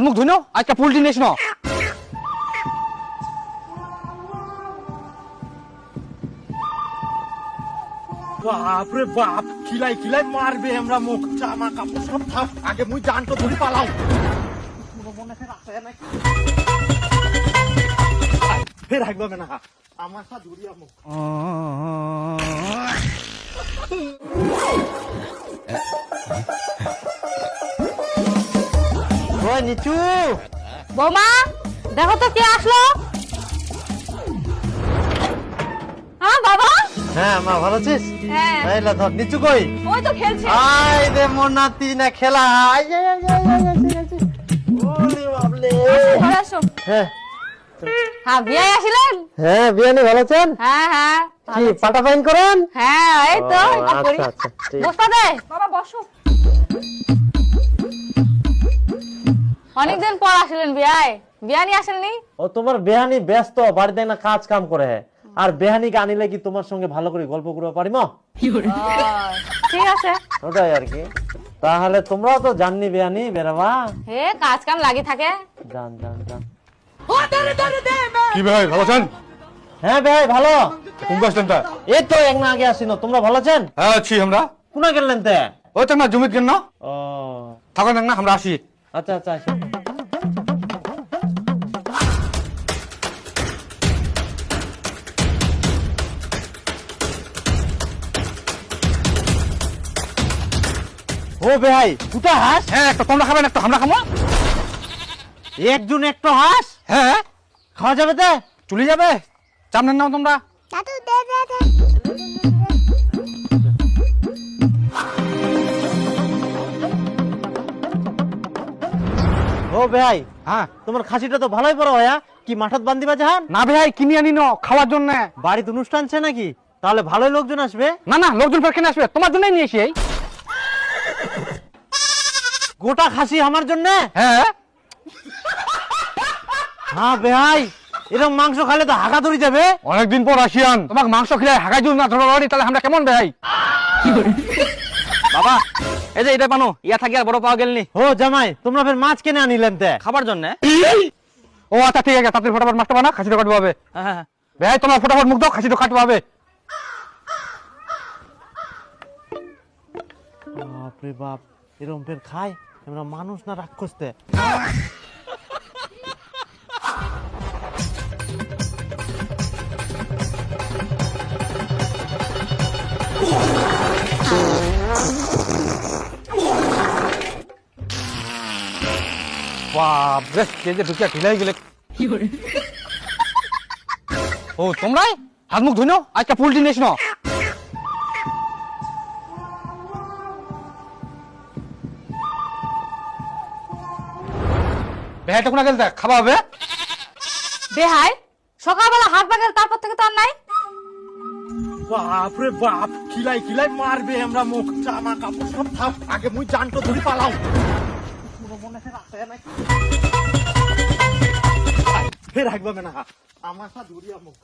মুখ ধুনো আজকে পোল্ট্রি নিস না। বাপরে বাপ, খিলাই খিলাই মারবে আমরা, মুখ জামা কাপড় সব থাক, আগে মুই জানতো ধরি পালাও। ফের রাখবে না আমার সাথে ধরিয়া মুখ। ওই নিচু, বৌমা দেখো তো কে আসলো। হ্যাঁ বাবা। হ্যাঁ মা ভালো আছিস? হ্যাঁ। এই লা ধর, নিচু কই? ওই তো খেলছে। আই রে মোর নাতি না খেলা। I I I I I. ওরে বাবলে। ঘরে আসো। হ্যাঁ হ্যাঁ বিয়াই আসিলেন? হ্যাঁ বিয়ানি ভালো আছেন? হ্যাঁ হ্যাঁ। কি পাটা পাইন করেন? হ্যাঁ এই তো ও, এটা করি। আচ্ছা আচ্ছা ঠিক। বসতে দে বাবা, বসো। অনেকদিন পর আসলেন বিয়াই, বিয়ানি আসেননি? ও তোমার বেহানি ব্যস্ত, বাড়িতে না কাজ কাম করে। আর বেহানিকে আনিলে কি তোমার সঙ্গে ভালো করে গল্প করতে পারিম? ও, ঠিক আছে। ওটাই আর কি। তাহলে তোমরাও তো জাননি বেহানি বেরাবা। হে কাজ কাম লাগি থাকে। জান জান জান। কি ভাই ভালো আছেন? হ্যাঁ ভাই ভালো। কোন আসলেন তা? এই তো এক না আগে আসিনো। তোমরা ভালো আছেন? হ্যাঁ আছি আমরা। কোনা গেলেন তে? ওই তো না জমিত কেন না ও থাকেন না, আমরা আসি। আচ্ছা আচ্ছা আসি। ও ভাই দুটা হাঁস? হ্যাঁ একটা তোমরা খাবেন, একটা আমরা খাবো। একজন একটা হাঁস হ্যাঁ খাওয়া যাবে তে? চলে যাবে, চামনেন নাও তোমরা। ও ভাই হ্যাঁ তোমার খাসিটা তো ভালোই বড় হয়া, কি মাঠাত বান্দিবা জাহান? না ভাই কিনে আনি ন খাওয়ার জন্য। বাড়িতে অনুষ্ঠান আছে নাকি? তাহলে ভালোই লোকজন আসবে। না না লোকজন ফের কেন আসবে, তোমার জন্যই নিয়ে এসি। এই গোটা খাসি আমার জন্য? হ্যাঁ হ্যাঁ ভাই এরকম মাংস খালে তো হাগা ধরে যাবে। অনেকদিন পর আসিয়ান, তোমাকে মাংস খেলে হাগাই যদি না ধরা পারি তাহলে আমরা কেমন ভাই? বাবা এই যে এটা পানো ইয়া থাকি আর বড় পাওয়া গেলনি ও জামাই তোমরা ফের মাছ কেনে আনিলেন তে? খাবার জন্য। ও আচ্ছা ঠিক আছে, তাড়াতাড়ি ফটাফট মাছটা বানা, খাসিটা কাটবো হবে। হ্যাঁ ভাই তোমার ফটাফট মুখ দাও, খাসিটা কাটবো হবে। বাপরে বাপ, এরকম ফের খায়? আমরা মানুষ না রাক্ষস তে? বাপ রে কে যে ঢুকিয়া ঢিলাই গেলে। ও তোমরাই হাত মুখ ধুই নাও, আজকে পোল্ট্রি নিস না। বেহাইটা কোনা গেল, দেখ খাওয়া হবে। বেহাই সকালবেলা হাট বাগের, তারপর থেকে তো আর নাই। বাপরে বাপ, খিলাই খিলাই মারবে আমরা, মুখ জামা কাপড় সব থাক, আগে মুই জানতো ধরি পালাও। ফের রাখবে না আমার সাথে ধরিয়া মুখ।